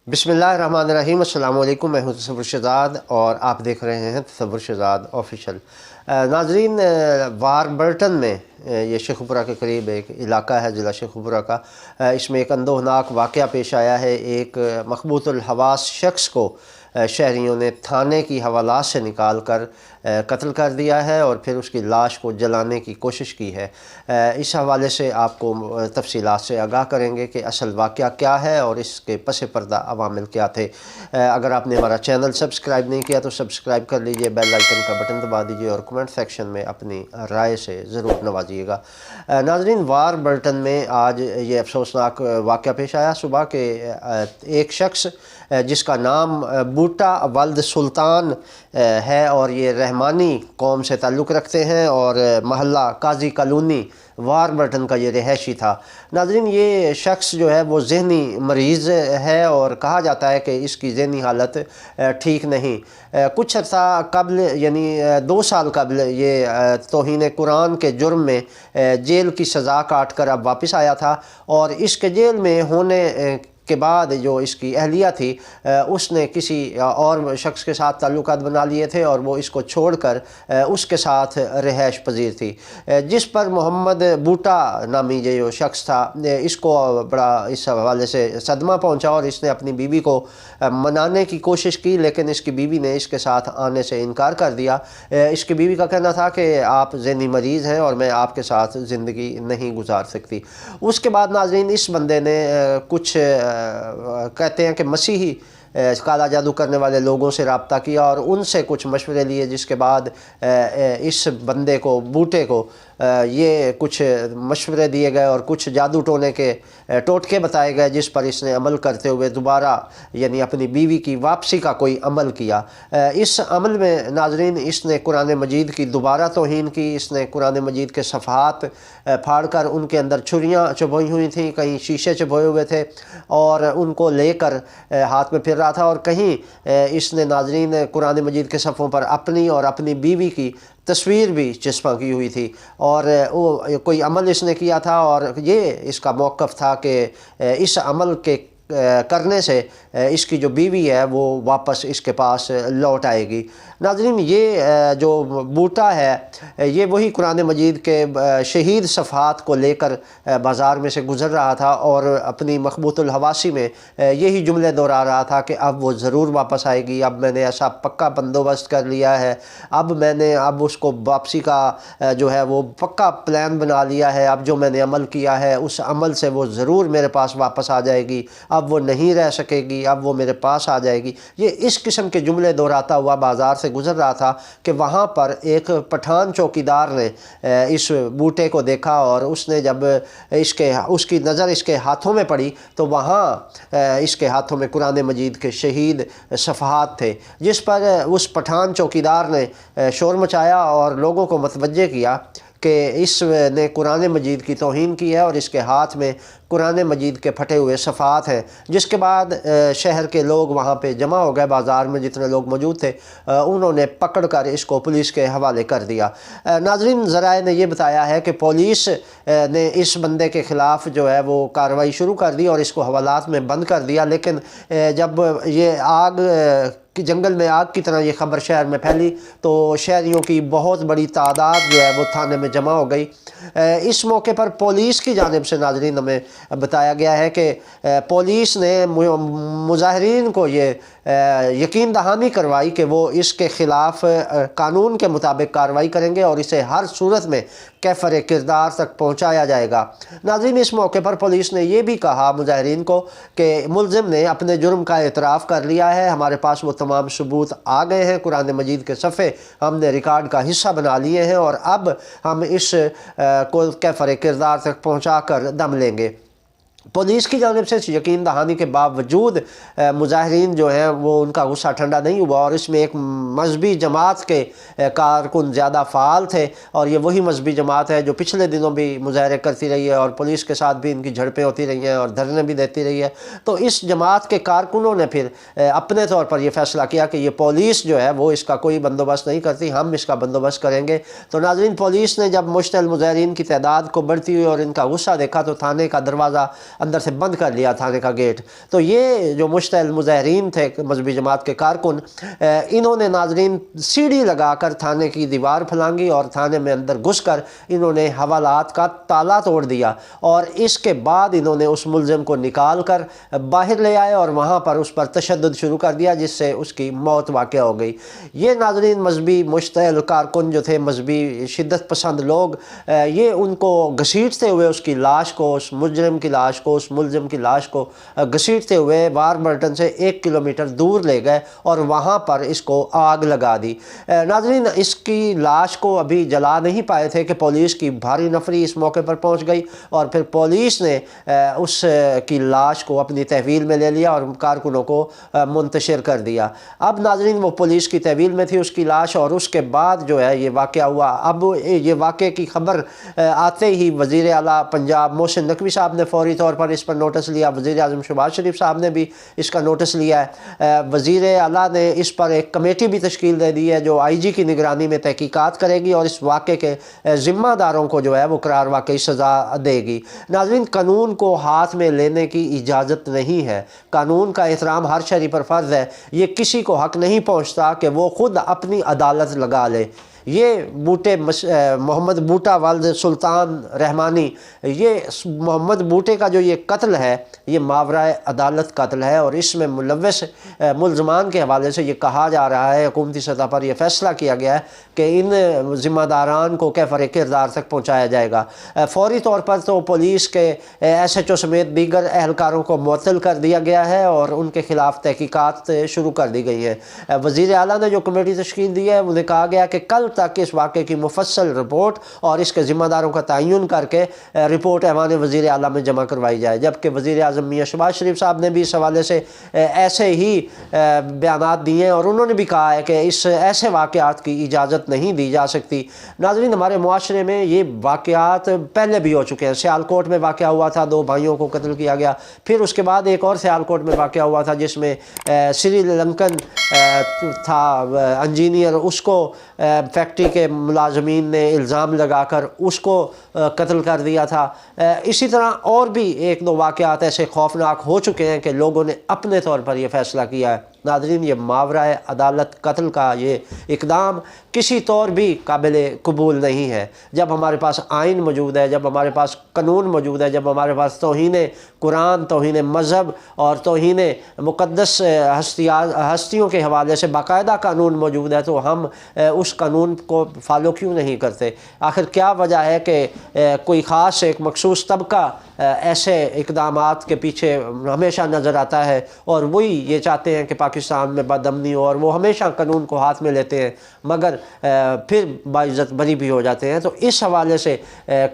बिस्मिल्लाहिर्रहमानिर्रहीम। अस्सलाम वालेकुम। मैं हूं तसव्वुर शहज़ाद और आप देख रहे हैं तसव्वुर शहज़ाद ऑफिशियल। नाजरीन, वारबर्टन में ये शेखुपुरा के करीब एक इलाका है ज़िला शेखुपुरा का। इसमें एक अंदोहनाक वाक़या पेश आया है। एक मखबूतुल हवास शख्स को शहरियों ने थाने की हवालात से निकाल कर कत्ल कर दिया है और फिर उसकी लाश को जलाने की कोशिश की है। इस हवाले से आपको तफसीलात से आगाह करेंगे कि असल वाक़या क्या है और इसके पस पर्दा अवामिल क्या थे। अगर आपने हमारा चैनल सब्सक्राइब नहीं किया तो सब्सक्राइब कर लीजिए, बेल आइकन का बटन दबा दीजिए और कमेंट सेक्शन में अपनी राय से ज़रूर नवाजिएगा। नाज़रीन, वारबर्टन में आज ये अफसोसनाक वाक़या पेश आया सुबह के एक शख्स जिसका नाम बूटा वल्द सुल्तान है और ये रहमानी कौम से ताल्लुक़ रखते हैं और महल्ला काजी कॉलोनी वारबर्टन का ये रहायशी था। नाज़रीन, ये शख्स जो है वो ज़हनी मरीज़ है और कहा जाता है कि इसकी ज़हनी हालत ठीक नहीं। कुछ अर्सा कबल यानी 2 साल कबल ये तौहीन कुरान के जुर्म में जेल की सज़ा काट कर अब वापस आया था और इसके जेल में होने के बाद जो इसकी अहलिया थी उसने किसी और शख्स के साथ ताल्लुकात बना लिए थे और वो इसको छोड़कर उसके साथ रिहाइश पजीर थी, जिस पर मोहम्मद बूटा नामी जो शख्स था इसको बड़ा इस हवाले से सदमा पहुंचा और इसने अपनी बीवी को मनाने की कोशिश की, लेकिन इसकी बीवी ने इसके साथ आने से इनकार कर दिया। इसकी बीवी का कहना था कि आप ज़हनी मरीज़ हैं और मैं आपके साथ ज़िंदगी नहीं गुजार सकती। उसके बाद नाज़रीन, इस बंदे ने कुछ कहते हैं कि मसीही काला जादू करने वाले लोगों से रब्ता किया और उनसे कुछ मशवरे लिए, जिसके बाद इस बंदे को बूटे को ये कुछ मशवरे दिए गए और कुछ जादू टोने के टोटके बताए गए, जिस पर इसने अमल करते हुए दोबारा यानी अपनी बीवी की वापसी का कोई अमल किया। इस अमल में नाजरीन इसने कुरान मजीद की दोबारा तौहीन की। इसने कुरान मजीद के सफ़हात फाड़ कर उनके अंदर छुरियाँ चुभोई हुई थी, कहीं शीशे चुभोए हुए थे और उनको लेकर हाथ में फिर रहा था और कहीं इसने नाजरीन कुरान मजीद के सफ़ों पर अपनी और अपनी बीवी की तस्वीर भी चिस्पा की हुई थी और वो कोई अमल इसने किया था और ये इसका मौक़िफ़ था कि इस अमल के करने से इसकी जो बीवी है वो वापस इसके पास लौट आएगी। नाज़रीन, ये जो बूटा है ये वही कुरान मजीद के शहीद सफ़हात को लेकर बाज़ार में से गुज़र रहा था और अपनी मखबूतुल हवासी में यही जुमले दोहरा रहा था कि अब वो ज़रूर वापस आएगी, अब मैंने ऐसा पक्का बंदोबस्त कर लिया है, अब उसको वापसी का जो है वो पक्का प्लान बना लिया है, अब जो मैंने अमल किया है उस अमल से वो ज़रूर मेरे पास वापस आ जाएगी, अब वो नहीं रह सकेगी, अब वो मेरे पास आ जाएगी। ये इस किस्म के जुमले दोहराता हुआ बाज़ार से गुज़र रहा था कि वहाँ पर एक पठान चौकीदार ने इस बूटे को देखा और उसने जब उसकी नज़र इसके हाथों में पड़ी तो वहाँ इसके हाथों में कुरान मजीद के शहीद सफ़हात थे, जिस पर उस पठान चौकीदार ने शोर मचाया और लोगों को मतवज्जे किया कि इसने कुरान मजीद की तौहीन की है और इसके हाथ में कुरान मजीद के फटे हुए सफ़हात हैं। जिसके बाद शहर के लोग वहाँ पे जमा हो गए, बाज़ार में जितने लोग मौजूद थे उन्होंने पकड़ कर इसको पुलिस के हवाले कर दिया। नाज़रीन, ज़राए ने यह बताया है कि पुलिस ने इस बंदे के ख़िलाफ़ जो है वो कार्रवाई शुरू कर दी और इसको हवालात में बंद कर दिया, लेकिन जब ये कि जंगल में आग की तरह ये ख़बर शहर में फैली तो शहरियों की बहुत बड़ी तादाद जो है वो थाने में जमा हो गई। इस मौके पर पुलिस की जानिब से नाज़रीन हमें बताया गया है कि पुलिस ने मुजाहिरीन को ये यकीन दहानी करवाई कि वो इसके ख़िलाफ़ कानून के मुताबिक कार्रवाई करेंगे और इसे हर सूरत में कैफ़र किरदार तक पहुँचाया जाएगा। नाज़रीन, इस मौके पर पुलिस ने यह भी कहा मुजाहिरीन को कि मुल्ज़िम ने अपने जुर्म का एतराफ़ कर लिया है, हमारे पास वो तमाम सबूत आ गए हैं, कुरान मजीद के सफ़े हमने रिकॉर्ड का हिस्सा बना लिए हैं और अब हम इस को कैफ़र किरदार तक पहुँचा कर दम लेंगे। पुलिस की जानिब से यकीन दहानी के बावजूद मुजाहिरीन जो हैं वो उनका गुस्सा ठंडा नहीं हुआ और इसमें एक मजहबी जमात के कारकुन ज़्यादा फ़ाल थे और ये वही मजहबी जमात है जो पिछले दिनों भी मुजाहरे करती रही है और पुलिस के साथ भी इनकी झड़पें होती रही हैं और धरने भी देती रही है। तो इस जमात के कारकुनों ने फिर अपने तौर पर यह फ़ैसला किया कि ये पुलिस जो है वो इसका कोई बंदोबस्त नहीं करती, हम इसका बंदोबस्त करेंगे। तो नाज़रीन, पुलिस ने जब मुश्तल मुजाहिरीन की तादाद को बढ़ती हुई और इनका गुस्सा देखा तो थाने का दरवाज़ा اندر سے بند کر لیا تھانے کا گیٹ۔ تو یہ جو مشتعل مظاہرین تھے مذہبی جماعت کے کارکن، انہوں نے ناظرین سیڑھی لگا کر تھانے کی دیوار پھلانگی اور تھانے میں اندر گھس کر انہوں نے حوالات کا تالا توڑ دیا، اور اس کے بعد انہوں نے اس ملزم کو نکال کر باہر لے آئے اور وہاں پر اس پر تشدد شروع کر دیا، جس سے اس کی موت واقع ہو گئی۔ یہ ناظرین مذہبی مشتعل کارکن جو تھے، مذہبی شدت پسند لوگ، یہ ان کو گھسیٹتے ہوئے اس کی لاش کو، اس مجرم کی لاش کو، اس ملزم کی لاش کو گھسیٹتے ہوئے واربرٹن سے 1 کلومیٹر دور لے گئے اور وہاں پر اس کو آگ لگا دی۔ ناظرین اس کی لاش کو ابھی جلا نہیں پائے تھے کہ پولیس کی بھاری نفری اس موقع پر پہنچ گئی، اور پھر پولیس نے اس کی لاش کو اپنی تحویل میں لے لیا اور کارکنوں کو منتشر کر دیا۔ اب ناظرین وہ پولیس کی تحویل میں تھی اس کی لاش، اور اس کے بعد جو ہے یہ واقعہ ہوا۔ اب یہ واقعے کی خبر آتے ہی وزیر اعلیٰ پنجاب محسن نقوی صاحب نے فوری طور پر اس پر نوٹس لیا، وزیر اعظم شہباز شریف صاحب نے بھی اس کا نوٹس لیا ہے۔ وزیر اعلیٰ نے اس پر ایک کمیٹی بھی تشکیل دے دی ہے جو آئی جی کی نگرانی میں تحقیقات کرے گی اور اس واقعے کے ذمہ داروں کو جو ہے وہ قرار واقعی سزا دے گی۔ ناظرین قانون کو ہاتھ میں لینے کی اجازت نہیں ہے، قانون کا احترام ہر شہری پر فرض ہے، یہ کسی کو حق نہیں پہنچتا کہ وہ خود اپنی عدالت لگا لے۔ یہ محمد بوٹا والد سلطان رحمانی، یہ محمد بوٹے کا جو یہ قتل ہے یہ ماورائے عدالت قتل ہے، اور اس میں ملوث ملزمان کے حوالے سے یہ کہا جا رہا ہے، حکومتی سطح پر یہ فیصلہ کیا گیا ہے کہ ان ذمہ داران کو کیفر کردار تک پہنچایا جائے گا۔ فوری طور پر تو پولیس کے ایس ایچ او سمیت دیگر اہلکاروں کو معطل کر دیا گیا ہے اور ان کے خلاف تحقیقات شروع کر دی گئی ہے۔ وزیر اعلیٰ نے جو کمیٹی تشکیل دی ہے انہیں کہا گیا کہ کل تک اس واقعے کی مفصل رپورٹ اور اس کے ذمہ داروں کا تعین کر کے رپورٹ ایوان وزیر اعلیٰ میں جمع کروائی جائے، جبکہ وزیر اعظم میاں شہباز شریف صاحب نے بھی اس حوالے سے ایسے ہی بیانات دیے ہیں، اور انہوں نے بھی کہا ہے کہ اس ایسے واقعات کی اجازت نہیں دی جا سکتی۔ ناظرین ہمارے معاشرے میں یہ واقعات پہلے بھی ہو چکے ہیں، سیالکوٹ میں واقعہ ہوا تھا، 2 بھائیوں کو قتل کیا گیا، پھر اس کے بعد ایک اور سیالکوٹ میں واقعہ ہوا تھا جس میں سری لنکن تھا انجینئر، اس کو فیکٹری کے ملازمین نے الزام لگا کر اس کو قتل کر دیا تھا۔ اسی طرح اور بھی 1-2 واقعات ایسے خوفناک ہو چکے ہیں کہ لوگوں نے اپنے طور پر یہ فیصلہ کیا ہے۔ ناظرین یہ ماورائے عدالت قتل کا یہ اقدام کسی طور بھی قابل قبول نہیں ہے۔ جب ہمارے پاس آئین موجود ہے، جب ہمارے پاس قانون موجود ہے، جب ہمارے پاس توہین قرآن، توہین مذہب اور توہین مقدس ہستیوں کے حوالے سے باقاعدہ قانون موجود ہے، تو ہم اس قانون کو فالو کیوں نہیں کرتے؟ آخر کیا وجہ ہے کہ کوئی خاص ایک مخصوص طبقہ ایسے اقدامات کے پیچھے ہمیشہ نظر آتا ہے اور وہی یہ چاہتے ہیں کہ پاکستان میں بد امنی ہو، اور وہ ہمیشہ قانون کو ہاتھ میں لیتے ہیں مگر پھر باعزت بری بھی ہو جاتے ہیں۔ تو اس حوالے سے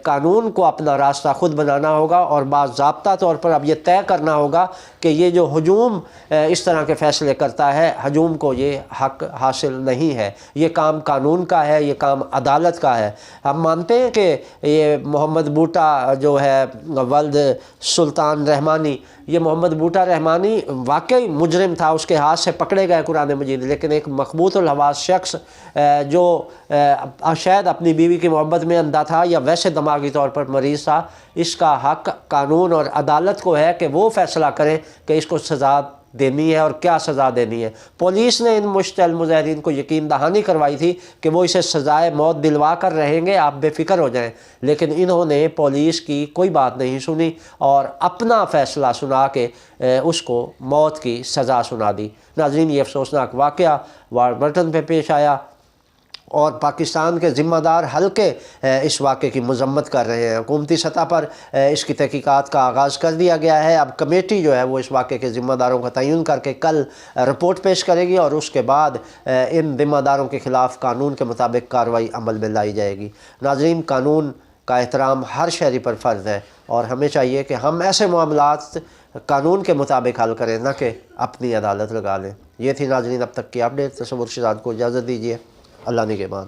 قانون کو اپنا راستہ خود بنانا ہوگا اور باضابطہ طور پر اب یہ طے کرنا ہوگا کہ یہ جو ہجوم اس طرح کے فیصلے کرتا ہے، ہجوم کو یہ حق حاصل نہیں ہے، یہ کام قانون کا ہے، یہ کام عدالت کا ہے۔ ہم مانتے ہیں کہ یہ محمد بوٹا جو ہے ولد سلطان رحمانی، یہ محمد بوٹا رحمانی واقعی مجرم تھا، اس کے ہاتھ سے پکڑے گئے قرآن مجید، لیکن ایک مخبوط الحواس شخص جو شاید اپنی بیوی کی محبت میں اندھا تھا یا ویسے دماغی طور پر مریض تھا، اس کا حق قانون اور عدالت کو ہے کہ وہ فیصلہ کریں کہ اس کو سزا دینی ہے اور کیا سزا دینی ہے۔ پولیس نے ان مشتعل مظاہرین کو یقین دہانی کروائی تھی کہ وہ اسے سزائے موت دلوا کر رہیں گے، آپ بے فکر ہو جائیں، لیکن انہوں نے پولیس کی کوئی بات نہیں سنی اور اپنا فیصلہ سنا کے اس کو موت کی سزا سنا دی۔ ناظرین یہ افسوسناک واقعہ واربرٹن پہ پیش آیا اور پاکستان کے ذمہ دار حلقے اس واقعے کی مذمت کر رہے ہیں۔ حکومتی سطح پر اس کی تحقیقات کا آغاز کر دیا گیا ہے۔ اب کمیٹی جو ہے وہ اس واقعے کے ذمہ داروں کا تعین کر کے کل رپورٹ پیش کرے گی اور اس کے بعد ان ذمہ داروں کے خلاف قانون کے مطابق کارروائی عمل میں لائی جائے گی۔ ناظرین قانون کا احترام ہر شہری پر فرض ہے اور ہمیں چاہیے کہ ہم ایسے معاملات قانون کے مطابق حل کریں، نہ کہ اپنی عدالت لگا لیں۔ یہ تھی ناظرین اب تک کی اپڈیٹ۔ تصور شہزاد کو اجازت دیجیے، اللہ نگہبان۔